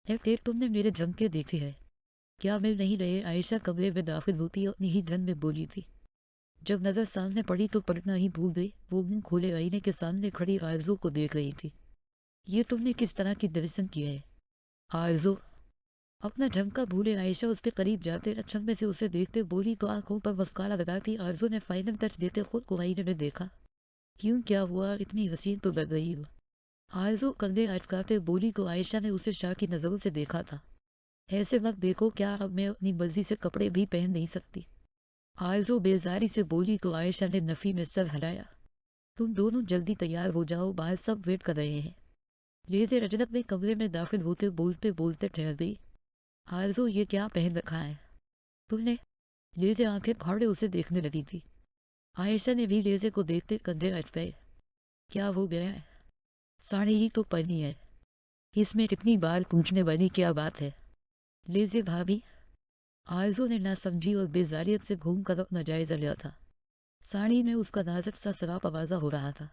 Tape तुमने मेरे झमके देखे हैं, क्या मिल नहीं रहे? आयशा कमरे में दाखिल होती अपनी ही धन में बोली थी। जब नजर सामने पड़ी तो पढ़ना ही भूल गई। वो मुंह खोले आईने के सामने खड़ी आरज़ू को देख रही थी। ये तुमने किस तरह की दर्शन किया है आरज़ू? अपना झमका भूले आयशा उसके करीब जाते अचंभे से उसे देखते बोली तो आंखों पर मस्कारा लगाती आरज़ू ने फाइनल टच देते खुद को आईने में देखा। क्यों, क्या हुआ? इतनी हसीन तो लग रही हो। आरज़ू कंधे अटकाते बोली तो आयशा ने उसे शाह की नज़रों से देखा था। ऐसे वक्त देखो, क्या अब मैं अपनी मर्जी से कपड़े भी पहन नहीं सकती? आरज़ू बेजारी से बोली तो आयशा ने नफ़ी में सर हिलाया। तुम दोनों जल्दी तैयार हो जाओ, बाहर सब वेट कर रहे हैं। लेज़े रजनत में कमरे में दाखिल होते बोलते बोलते ठहर गई। आरज़ू, ये क्या पहन रखा है तुमने? लेज़े आंखें फाड़े उसे देखने लगी थी। आयशा ने भी लेज़े को देखते कंधे अटकाए। क्या हो गया है? साड़ी ही तो पहनी है, इसमें कितनी बार पूछने वाली क्या बात है? लेज़े भाभी। आरज़ू ने ना समझी और बेजारियत से घूम कर अपना जायजा लिया था। साड़ी में उसका नाजुक सा सराप आवाज़ा हो रहा था।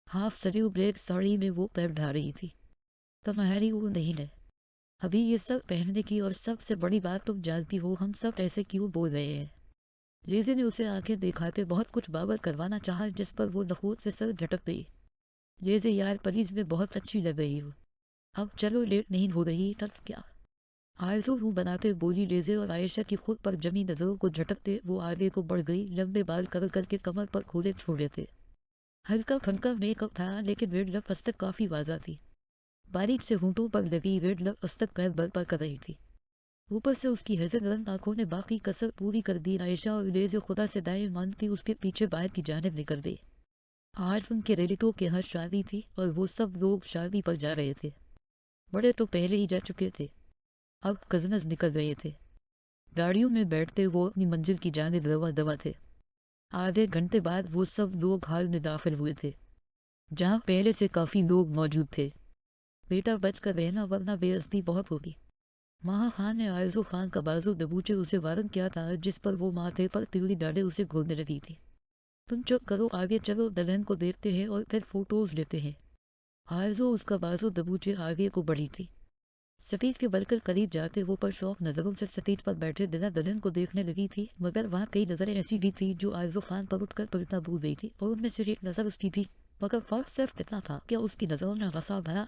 हाफ सरी ब्लैक साड़ी में वो पैर ढा रही थी। तुम्हारी वो नहीं है अभी ये सब पहनने की, और सबसे बड़ी बात तुम जानती हो हम सब ऐसे क्यों बोल रहे हैं? लेज़े ने उसे आंखें दिखाते बहुत कुछ बाबर करवाना चाहा, जिस पर वो नखूत से सर झटक गई। लेज़े, यार प्लीज में बहुत अच्छी लग रही हो, अब चलो, लेट नहीं हो रही तब क्या? आरज़ू मुंह बनाते बोली लेज़े, और आयशा की खुद पर जमी नजरों को झटकते वो आगे को बढ़ गई। लंबे बाल कर करके कमर पर खोले छोड़े थे। हल्का फुल्का मेकअप था लेकिन रेड लप अस्तक काफी वाजा थी। बारीक से होंठों पर लगी रेड लप अस्तक पैर बल पर कर रही थी। ऊपर से उसकी हैजत आंखों ने बाकी कसर पूरी कर दी। आयशा और लेज़े खुदा से दाएं मानती उसके पीछे बाहर की जानिब निकल गई। आज उनके रिलेटिव के यहाँ शादी थी और वो सब लोग शादी पर जा रहे थे। बड़े तो पहले ही जा चुके थे, अब कजनस निकल रहे थे। गाड़ियों में बैठते वो अपनी मंजिल की जानिब रवा दवा थे। आधे घंटे बाद वो सब लोग हाल में दाखिल हुए थे, जहाँ पहले से काफी लोग मौजूद थे। बेटा बच कर रहना वरना बेइज्जती बहुत होगी। महा खान ने आरज़ू खान का बाजू दबूचे उसे वारन किया था, जिस पर वो माथे पर तिगड़ी डाले उसे घूरने लगी थी। तुम चुप करो, आगे चलो, दुल्हन को देखते हैं और फिर फोटोज लेते हैं। आरज़ू उसका बाजू दबूचे आगे को बढ़ी थी। सतीश के बलकर करीब जाते वो पर शौक नजरों से सतीश पर बैठे दिला दुल्हन को देखने लगी थी, मगर वहाँ कई नजरें ऐसी भी थी जो आरज़ू खान पर उठकर पलटना भूल गई थी, और उनमें से एक नजर उसकी थी। मगर फर्क सिर्फ इतना था कि उसकी नजरों ने गसा भरा।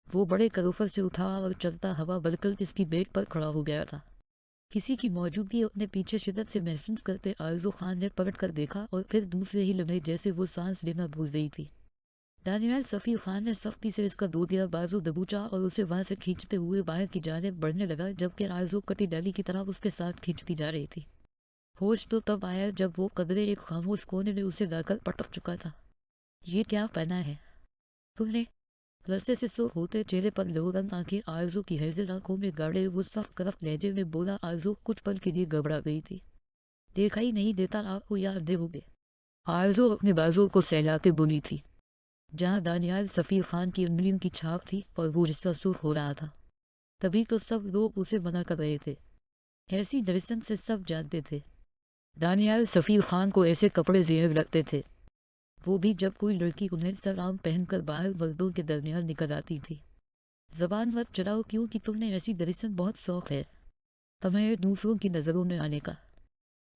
वो बड़े करूफर से उठा और चलता हवा बलकर इसकी बेट पर खड़ा हो गया था। किसी की मौजूदगी अपने पीछे शिद्दत से महसूस करते आरज़ू खान ने पलट कर देखा, और फिर दूसरे ही लम्हे जैसे वो सांस लेना भूल गई थी। दानियाल सफ़ीर खान ने सख्ती से इसका दूधिया बाजू दबूचा और उसे वहां से खींचते हुए बाहर की जानिब बढ़ने लगा, जबकि आरज़ू कटी डाली की तरह उसके साथ खींचती जा रही थी। होश तो तब आया जब वो कदरे एक खामोश कोने में उसे लाकर पटक चुका था। ये क्या पहना है तुमने? रस्से से सुर्ख होते चेहरे पर लोरंग आंखें आरज़ू की हैजल आंखों में गाड़े वो सख्त करफ लहजे में बोला। आरज़ू कुछ पल के लिए घबरा गई थी। देखा ही नहीं देता आपको, यार देवोगे? आरज़ू अपने बाजुओं को सहलाते बोली थी। जहाँ दानियाल सफ़ीर खान की उंगलियों की छाप थी और वो रिश्ता सुर्ख हो रहा था, तभी तो सब लोग उसे मना कर रहे थे। ऐसी दर्शन से सब जानते थे दानियाल सफ़ीर खान को ऐसे कपड़े ज़ेहर लगते थे, वो भी जब कोई लड़की उन्हें सलाम पहनकर बाहर मर्दों के दरमियान निकल आती थी। जबान मत चलाओ, क्योंकि तुमने ऐसी दर्शन बहुत शौक है तुम्हें दूसरों की नज़रों में आने का।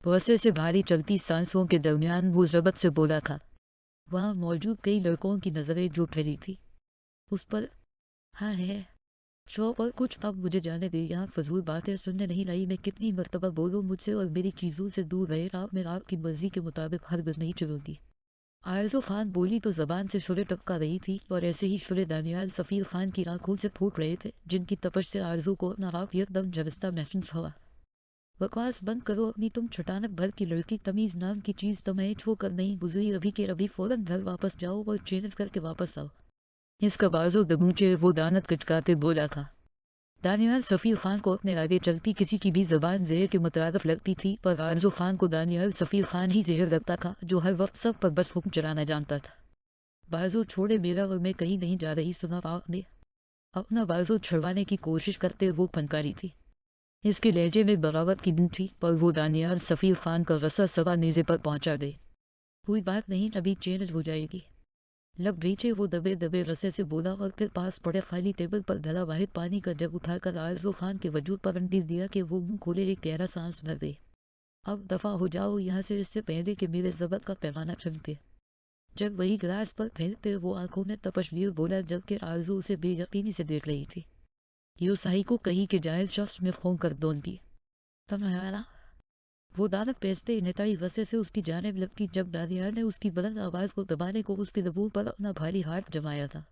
वैसे से भारी चलती सांसों के दरमियान वो जबत से बोला था। वहाँ मौजूद कई लड़कों की नज़रें जो फैली थी उस पर। हाँ है शौक और कुछ, अब मुझे जाने दे, यहाँ फजूल बातें सुनने नहीं लाई। मैं कितनी मरतबा बोलूँ मुझसे और मेरी चीज़ों से दूर रहे, आप मैं आपकी मर्जी के मुताबिक हरगिज़ नहीं चलूँगी। आरज़ू खान बोली तो जबान से शुरे टपका रही थी, और ऐसे ही शुरे दानियाल सफ़ीर खान की आंखों से फूट रहे थे, जिनकी तपश से आरज़ू को अपना आप एकदम झलसता महसूस हुआ। बकवास बंद करो अपनी, तुम छटानक भर की लड़की, तमीज़ नाम की चीज़ तुम्हें छू कर नहीं गुजरी अभी के अभी। फौरन घर वापस जाओ और चेंज करके वापस आओ। इसका बाजू दबूचे वो दानत कचकाते बोला था। दानियाल सफ़ीर खान को अपने आगे चलती किसी की भी जबान जहर के मुतारफ लगती थी, पर आरज़ू खान को दानियाल सफ़ीर खान ही जहर लगता था, जो हर वक्त सब पर बस हुक्म चलाना जानता था। बाजू छोड़े मेरा, और मैं कहीं नहीं जा रही, सुना आपने? अपना बाजू छुड़वाने की कोशिश करते वो फनकारी थी। इसके लहजे में बगावत की बू थी, पर वो दानियाल सफ़ीर खान का गस्सा सवा नेज़े पर पहुंचा दे। कोई बात नहीं, अभी चेंज हो जाएगी। लब भींचे वो दबे दबे रसे से बोला और फिर पास पड़े खाली टेबल पर धरा वाहिद पानी का जग उठाकर आरज़ू खान के वजूद पर अंडील दिया कि वो मुंह खोले एक गहरा सांस भर दे। अब दफ़ा हो जाओ यहाँ से, इससे पहले कि मेरे ज़बर का पैमाना चमके। जब वही गिलास पर फेंकते वो आंखों में तपशवीर बोला, जबकि आरज़ू उसे बेयकीनी से देख रही थी। यूँ साही को कही कि जाहिल शख्स में फोन कर दोनती तुम्हारा। वो दानत पेशते नेताई वसे से उसकी जानिब लपकी जब दानियाल ने उसकी बुलंद आवाज़ को दबाने को उसके लबों पर अपना भारी हाथ जमाया था।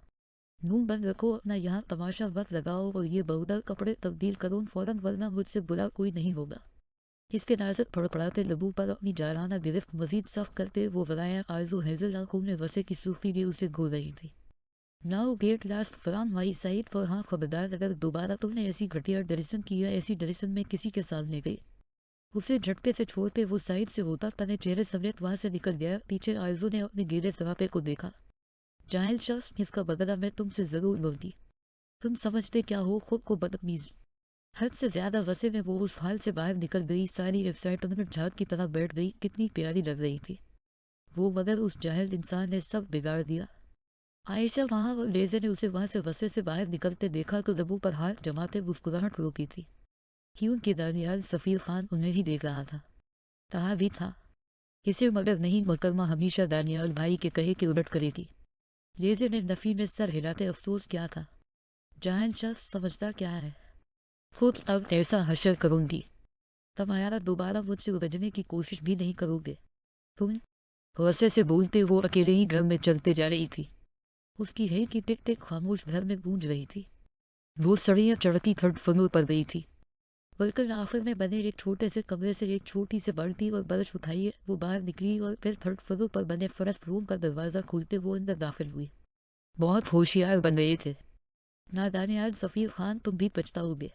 मुंह बंद रखो अपना, यहाँ तमाशा मत लगाओ और ये बहुदर कपड़े तब्दील करो फौरन, वरना मुझसे बुरा कोई नहीं होगा। इसके नाजुक फड़फड़ाते लबों पर अपनी जाराना गिरफ्त मजीद सख्त करते वो वराया आरज़ू हेजल आंखों में वसे की सूफी भी उसे घूर रही थी। Now get last from my side, पर हाँ खबरदार, अगर दोबारा तुमने ऐसी घटिया डरिसन की या ऐसी डरिसन में किसी के सामने गई। उसे झटके से छोड़ते वो साइड से होता तने चेहरे समेत वहां से निकल गया। पीछे आरज़ू ने अपने गीले सरापे को देखा। जाहिल शख्स, इसका बदला मैं तुमसे जरूर लूंगी। तुम समझते क्या हो खुद को बदतमीज। हद से ज्यादा वसे में वो उस हाल से बाहर निकल गई। सारी एक्साइटमेंट झाग की तरह बैठ गई। कितनी प्यारी लग रही थी वो, मगर उस जाहिल इंसान ने सब बिगाड़ दिया। आयशा वहाँ और लेज़े ने उसे वहां से वसे से बाहर निकलते देखा तो लबों पर हाथ जमाते मुस्कुराहट रोकी थी, क्योंकि दानियाल सफ़ीर खान उन्हें ही देख रहा था। कहा भी था इसे, मगर नहीं मोहतरमा हमेशा दानियाल भाई के कहे कि उलट करेगी। लेज़े ने नफ़ी में सर हिलाते अफसोस क्या था। जाहिल शख्स, समझता क्या है, खुद अब ऐसा हशर करूंगी तुम्हारा दोबारा मुझसे उलझने की कोशिश भी नहीं करोगे तुम। वैसे से बोलते वो अकेले ही घर में चलते जा रही थी। उसकी है की टिक टिक खामोश घर में गूंज रही थी। वो सड़ियाँ चढ़ती थर्ड फ्लोर पर गई थी। बल्कि आखिर में बने एक छोटे से कमरे से एक छोटी सी बाल्टी और बरश उठाई वो बाहर निकली और फिर थर्ड फ्लोर पर बने फर्स्ट रूम का दरवाज़ा खोलते वो अंदर दाखिल हुई। बहुत होशियार बन रहे थे। नादाने आज सफ़ीर खान, तुम भी पछताओगे।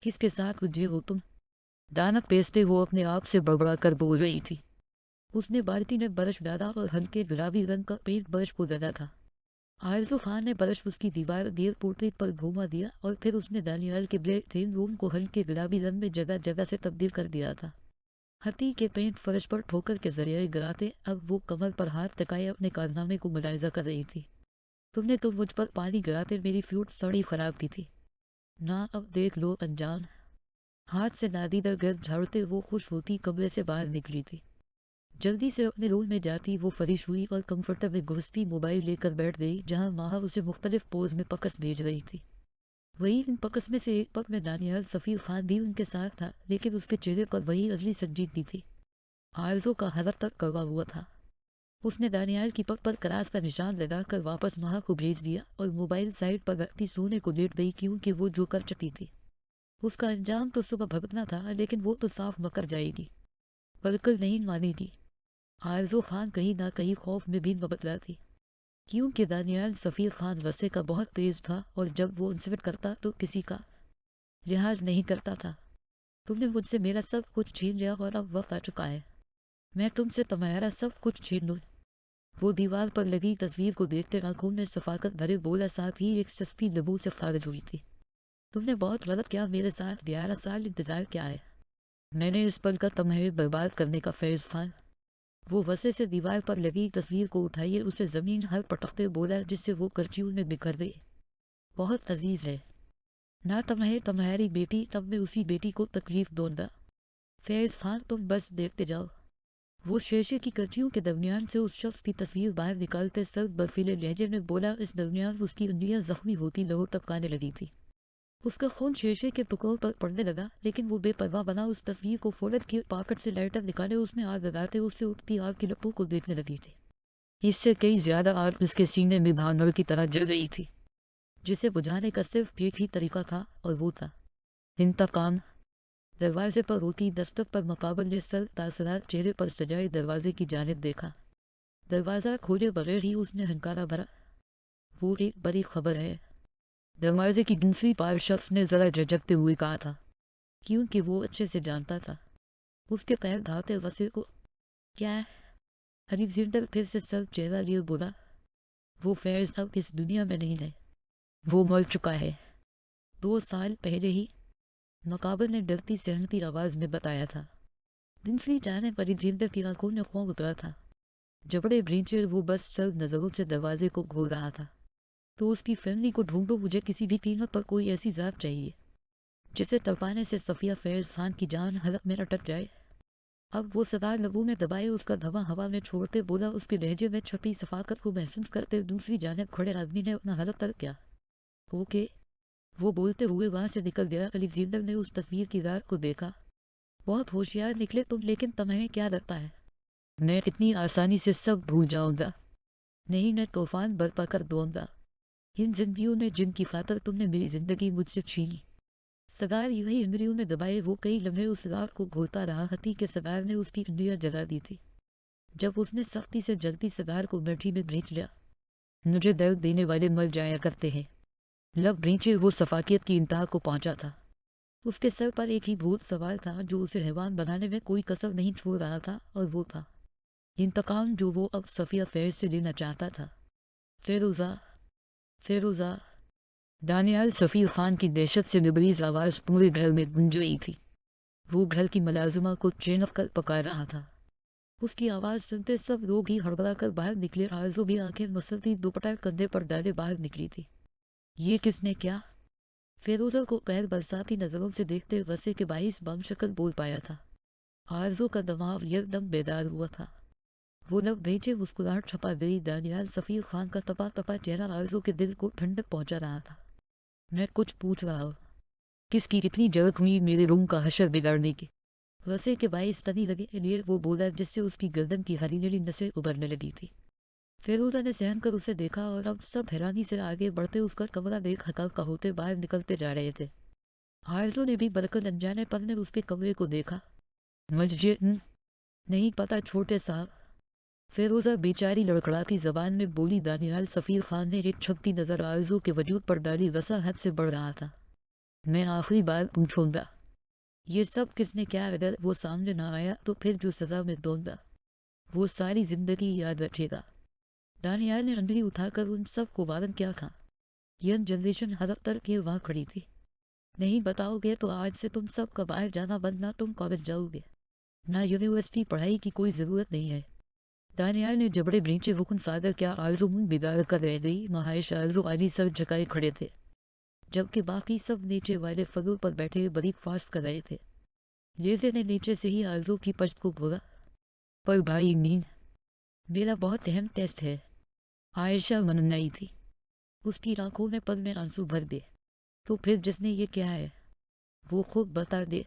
किसके साथ गुजरे हो तुम। दानत पेसते वो अपने आप से बड़बड़ा कर बोल रही थी। उसने बाल्टी में बरश डाला और हल्के गुलाबी रंग का पेंट बरश को लगा था। आरज़ू खान ने बरश उसकी दीवार देर पोर्ट्रेट पर घुमा दिया और फिर उसने दानियाल के ब्लैक थीम रूम को हल्के गुलाबी रंग में जगह जगह से तब्दील कर दिया था। हती के पेंट फर्श पर ठोकर के जरिए गिराते अब वो कमर पर हाथ टिकाए अपने कारनामे को मुलायजा कर रही थी। तुमने तो मुझ पर पानी गिराते मेरी फ्लूट सड़ी खराब की थी ना, अब देख लो अनजान। हाथ से नादीदा गर्द झाड़ते वो खुश होती कमरे से बाहर निकली थी। जल्दी से अपने रूम में जाती वो फरिश हुई और कंफर्टर में घुसती मोबाइल लेकर बैठ गई, जहां माह उसे मुख्तलिफ पोज में पकस भेज रही थी। वही इन पकस में से एक पक में दानियाल सफ़ीर खान भी उनके साथ था, लेकिन उसके चेहरे पर वही असली संजीदगी थी। आरज़ू का हदफ तक करवा हुआ था। उसने दानियाल की पग पर क्रास का निशान लगाकर वापस माह को भेज दिया और मोबाइल साइड पर रखती सोने को लेट गई, क्योंकि वो जो कर चुकी थी उसका अंजाम तो सुबह भगतना था, लेकिन वो तो साफ मकर जाएगी, बिल्कुल नहीं मानेगी। आरज़ू खान कहीं ना कहीं खौफ में भी मुबतला थी, क्योंकि दानियाल सफ़ीर खान वसे का बहुत तेज़ था और जब वो उनसे करता तो किसी का लिहाज नहीं करता था। तुमने मुझसे मेरा सब कुछ छीन लिया और अब वक्त आ चुका है मैं तुमसे तुम्हारा सब कुछ छीन लूँ। वो दीवार पर लगी तस्वीर को देखते आंखों में सफाकत भरे बोला, साथ ही एक सस्ती लबू से खारिज हुई थी। तुमने बहुत गलत किया मेरे साथ, 11 साल इंतजार क्या है। मैंने इस पल का तुम्हें बर्बाद करने का फैज़ था। वो वसे से दीवार पर लगी तस्वीर को उठाइए उसे ज़मीन हर पटकते बोला, जिससे वो करच्यूल में बिखर गई। बहुत अजीज है ना तुम्हें तुम्हारी बेटी, तब मैं उसी बेटी को तकलीफ दूंगा। फैज़ खान, तुम बस देखते जाओ। वो शीशे की करचियों के दरमियान से उस शख्स की तस्वीर बाहर निकालते सर्द बर्फीले लहजे में बोला। इस दरमियान उसकी उंगलियां जख्मी होती लहू टपकाने लगी थी। उसका खून शीशे के टुकड़ों पर पड़ने लगा, लेकिन वो बेपरवाह बना उस तस्वीर को फौरन की पॉकेट से लाइटर निकाले उसमें आग लगाते उससे उठती आग की लपटों को देखने लगी थी। इससे कई ज्यादा आग उसके सीने में भानड़ की तरह जल रही थी, जिसे बुझाने का सिर्फ एक ही तरीका था और वो था इंतकाम। दरवाजे पर होती दस्तक पर मुकाबल ने सर तासरात चेहरे पर सजाए दरवाजे की जानिब देखा। दरवाज़ा खोले बगैर ही उसने हंकारा भरा, वो एक बड़ी खबर है। दरवाजे की दूसरी पार शख्स ने जरा झिझकते हुए कहा था, क्योंकि वो अच्छे से जानता था उसके पैर धाते वसे को। क्या है? अलेक्जेंडर फिर से सर चेहरा लिए बोला, वो फैज़ अब इस दुनिया में नहीं है, वो मर चुका है 2 साल पहले ही, मकाबर ने डरती सहमती आवाज में बताया था। दूसरी जाने पर अलेक्जेंडर की आंखों ने खौफ उतरा था। जबड़े ब्रीचर वो बस सर्द नज़रों से दरवाजे को घूर रहा था। तो उसकी फैमिली को ढूंढो, मुझे किसी भी कीमत पर कोई ऐसी ज़ात चाहिए जिसे तड़पाने से सफ़िया फैज़ खान की जान हलक में अटक जाए। अब वो सदार लबों में दबाए उसका धवा हवा में छोड़ते बोला, उसके लहजे में छपी सफाकत को महसूस करते दूसरी जानिब खड़े आदमी ने अपना हलक तर्क किया। ओके, वो बोलते हुए वहाँ से निकल गया। अलेक्जेंडर ने उस तस्वीर की रात को देखा। बहुत होशियार निकले तुम, लेकिन तुम्हें क्या लगता है मैं इतनी आसानी से सब भूल जाऊंगा? नहीं, मैं तूफान बर्पा कर दूंगा। इन जिंदगियों ने जिनकी खातर तुमने मेरी जिंदगी मुझसे छीनी। सगार यही इंद्रियों में दबाए वो कई लम्हे उस रात को घोलता रहा। हती के सगार ने उसकी इंद्रियां जला दी थी। जब उसने सख्ती से जलती सगार को मिट्टी में भींच लिया। मुझे दर्द देने वाले मर जाया करते हैं। लब भींचे वो सफाकियत की इंतहा को पहुंचा था। उसके सर पर एक ही भूत सवार था जो उसे हैवान बनाने में कोई कसर नहीं छोड़ रहा था, और वो था इंतकाम जो वो अब सफ़िया फैज़ से लेना चाहता था। फेरोज़ा, फेरोज़ा। दानियाल सफ़ीर खान की दहशत से लबरीज आवाज़ पूरे घर में गूंज रही थी। वो घर की मुलाजिमा को चेनक कर पका रहा था। उसकी आवाज़ सुनते सब लोग ही हड़बड़ा कर बाहर निकले। आरज़ू भी आंखें मसलती दोपहर कंधे पर डाले बाहर निकली थी। ये किसने क्या? फेरोज़ा को गैर बरसाती नज़रों से देखते वसे के बाईस बामशक्ल बोल पाया था। आरज़ू का दिमाग एकदम बेदार हुआ था। वो लब बेचे मुस्कुराहट छपा गई। दानियाल सफ़ीर खान का तपा तपा चेहरा आरज़ू के दिल को ठंडक पहुंचा रहा था। मैं कुछ पूछ रहा हूँ, किसकी कितनी जरूरत हुई मेरे रूम का हशर बिगाड़ने की? वसे के बाईस तनी लगे लिए वो बोला, जिससे उसकी गर्दन की हरी नसें उभरने लगी थी। फेरोज़ा ने सहन कर उसे देखा, और अब सब हैरानी से आगे बढ़ते उसका कमरा देख हका होते बाहर निकलते जा रहे थे। आरज़ू ने भी बरकर अनजाने पल में उसके कमरे को देखा। मुझे नहीं पता छोटे साहब, फेरोज़ा बेचारी लड़खड़ाती जबान में बोली। दानियाल सफ़ीर खान ने एक छपती नज़र आरज़ू के वजूद पर डाली। रसा हद से बढ़ रहा था। मैं आखिरी बार पूछूंगा, ये सब किसने क्या? अगर वो सामने ना आया तो फिर जो सज़ा में दूंगा वो सारी ज़िंदगी याद रखेगा। दानियाल ने अंगली उठाकर उन सब को वारन क्या था। यंग जनरेशन हर तर के वहाँ खड़ी थी। नहीं बताओगे तो आज से तुम सब का बाहर जाना बंद, ना तुम कॉलेज जाओगे ना यूनिवर्सिटी पढ़ाई की कोई ज़रूरत नहीं है। दानियाल ने जबड़े ब्रीचे हुक्म सादर क्या। आरज़ू मुंह बिगाड़ कर रह गई। महाइश आरज़ू आली सर झुकाए खड़े थे, जबकि बाकी सब नीचे वाले फगुल पर बैठे बरीक फास्ट कर रहे थे। लेज़े ने नीचे से ही आरज़ू की पश्त को घोरा। पर भाई नींद, मेरा बहुत अहम टेस्ट है। आयशा मननाई थी। उसकी आंखों में पल में आंसू भर दे। तो फिर जिसने ये क्या है वो खूब बता दे।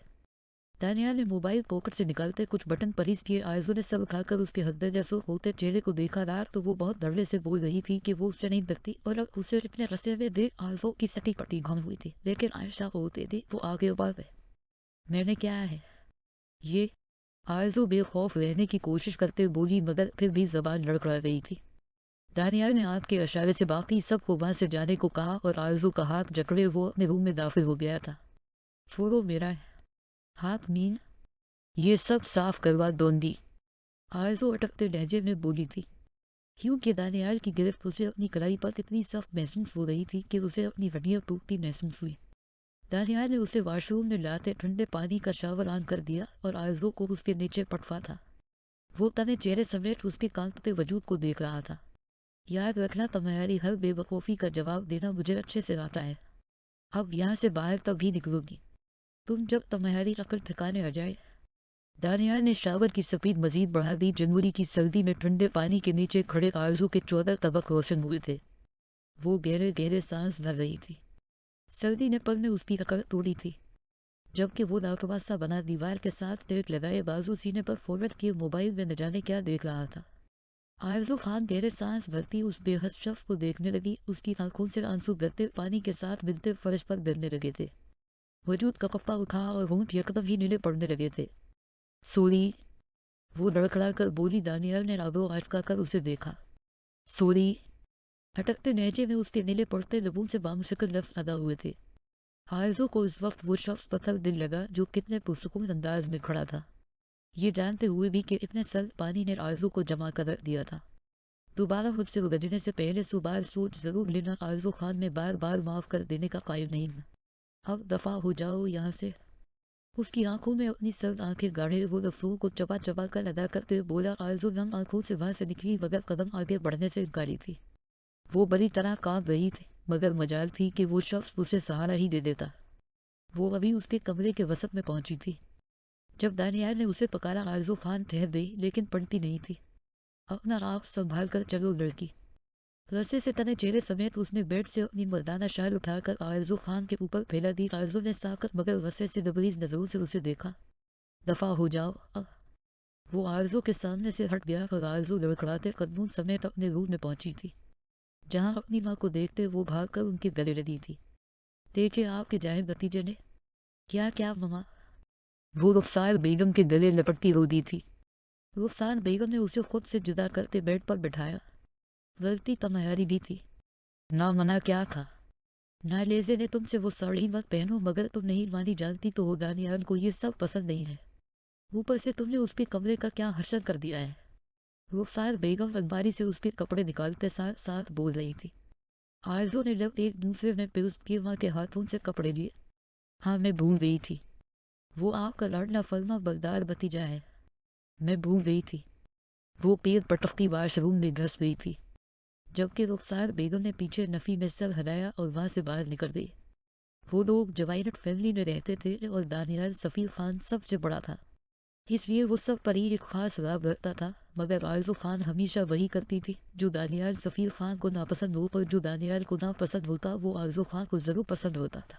दानियाल ने मोबाइल पॉकेट से निकालते कुछ बटन परीस किए। आरज़ू ने सब उठाकर उसके हृदय जैसे होते चेहरे को देखा। रात तो वो बहुत धड़ल्ले से बोल रही थी कि वो उससे नहीं डरती, और अब उसे इतने रसे हुए देख आरज़ू की सटी पट्टी घम हुई थी। लेकिन आयशा को होते थी वो आगे बढ़ गए। मैंने क्या है ये? आरज़ू बेखौफ रहने की कोशिश करते बोली, मगर फिर भी जबान लड़खड़ा रही थी। दानियाल ने हाथ के इशारे से बाकी सबको वहाँ से जाने को कहा, और आरज़ू का हाथ जकड़े वो अपने रूम में दाखिल हो गया था। छोड़ो मेरा हाथ मीन, ये सब साफ करवा दूंगी, आरज़ू अटकते लहजे में बोली थी। क्योंकि दानियाल की गिरफ्त उसे अपनी कलाई पर इतनी सख्त महसूस हो रही थी कि उसे अपनी हड्डियाँ टूटती महसूस हुई। दानियाल ने उसे वॉशरूम में लाते ठंडे पानी का शावर ऑन कर दिया, और आरज़ू को उसके नीचे पटवा था। वो तने चेहरे समेत उसके कांपते वजूद को देख रहा था। याद रखना, तुम्हारी हर बेवकूफ़ी का जवाब देना मुझे अच्छे से आता है। अब यहाँ से बाहर तक भी निकलोगी तुम जब तुम्हारी अकल ठिकाने आ जाए। दानियाल ने शावर की स्पीड मजीद बढ़ा दी। जनवरी की सर्दी में ठंडे पानी के नीचे खड़े आरज़ू के 14 तबक रोशन हुए थे। वो गहरे गहरे सांस भर रही थी। सर्दी ने पल में उसकी अकड़ तोड़ी थी, जबकि वो नाटवासा बना दीवार के साथ टेक लगाए बाजू सीने पर फॉरवर्ड किए मोबाइल में न जाने क्या देख रहा था। आरज़ू खान गहरे सांस भरती उस बेहस शख्स को देखने लगी। उसकी आंखों से आंसू गिरते पानी के साथ मिलते फर्श पर गिरने लगे थे। वजूद का कप्पा उठा और होंठ यकदम ही नीले पड़ने लगे थे। सोरी, वो लड़खड़ा कर बोली। दानियाल ने आबो अटका कर उसे देखा। सोरी, अटकते लहजे में उसके नीले पड़ते लबों से बामुश्किल लफ्ज़ अदा हुए थे। आरज़ू को इस वक्त वो शख्स पत्थर दिल लगा जो कितने पुरसुकून अंदाज में खड़ा था, ये जानते हुए भी कि इतने सर्द पानी ने आरज़ू को जमा कर रख दिया था। दोबारा मुझसे गजने से पहले सुबह सोच जरूर लेना। आरज़ू खान में बार बार माफ़ कर देने का कायल नहीं। अब दफ़ा हो जाओ यहाँ से। اس کی آنکھوں میں اپنی سرد آنکھیں گاڑے وہ لفظوں کو چپا چپا کر ادا کرتے ہوئے بولا۔ آرزو نم آنکھوں سے وہاں سے نکلی مگر قدم آگے بڑھنے سے انکاری تھی۔ وہ بری طرح کانپ رہی تھی مگر مجال تھی کہ وہ شخص اسے سہارا ہی دے دیتا۔ وہ ابھی اس کے کمرے کے وسط میں پہنچی تھی جب دانیال نے اسے پکارا۔ آرزو خان ٹھہر گئی لیکن پڑتی نہیں تھی۔ اپنا آپ سنبھال کر چلو لڑکی۔ رسے سے تنے چہرے سمیت اس نے بیڈ سے اپنی مردانہ شال اٹھا کر آرزو خان کے اوپر پھیلا دی۔ آرزو نے ساکت مگر غصے سے لبریز نظروں سے اسے دیکھا۔ دفع ہو جاؤ۔ وہ آرزو کے سامنے سے ہٹ گیا اور آرزو لڑکھڑاتے قدموں سمیت اپنے روم میں پہنچی تھی جہاں اپنی ماں کو دیکھتے وہ بھاگ کر ان کے گلے لگی تھی۔ دیکھے آپ کے جاہل بھتیجے نے کیا ماما؟ وہ رخسار بیگم کے گلے لپٹتی رو دی تھی۔ رخسار بیگم نے اسے خود سے جدا کرتے بیڈ پر بٹھایا۔ غلطی تمہاری بھی تھی۔ نہ منع کیا تھا؟ نالیزے نے تم سے وہ ساڑی مت پہنو مگر تم نہیں مانی۔ جانتی تو ہو دانیال کو یہ سب پسند نہیں ہے، اوپر سے تم نے اس کے کمرے کا کیا حشر کر دیا ہے۔ رخسار بیگم الماری سے اس کے کپڑے نکالتے ساتھ ساتھ بول رہی تھی۔ آرزو نے جب ایک دوسرے میں پیوس کی ماں کے ہاتھوں سے کپڑے لیے۔ ہاں میں بھول گئی تھی، وہ آپ کا لاڈلا فرما بردار بھتیجا ہے، میں بھول گئی تھی۔ وہ پیر پٹکتی واش روم میں دھس گئی تھی جبکہ رخسار بیگم نے پیچھے نفی میں سر ہلایا اور وہاں سے باہر نکل گئی۔ وہ لوگ جوائنٹ فیملی میں رہتے تھے اور دانیال سفیر خان سب سے بڑا تھا، اس لیے وہ سب پر ایک خاص راگ رکھتا تھا مگر آرزو خان ہمیشہ وہی کرتی تھی جو دانیال سفیر خان کو ناپسند ہو، اور جو دانیال کو ناپسند ہوتا وہ آرزو خان کو ضرور پسند ہوتا تھا۔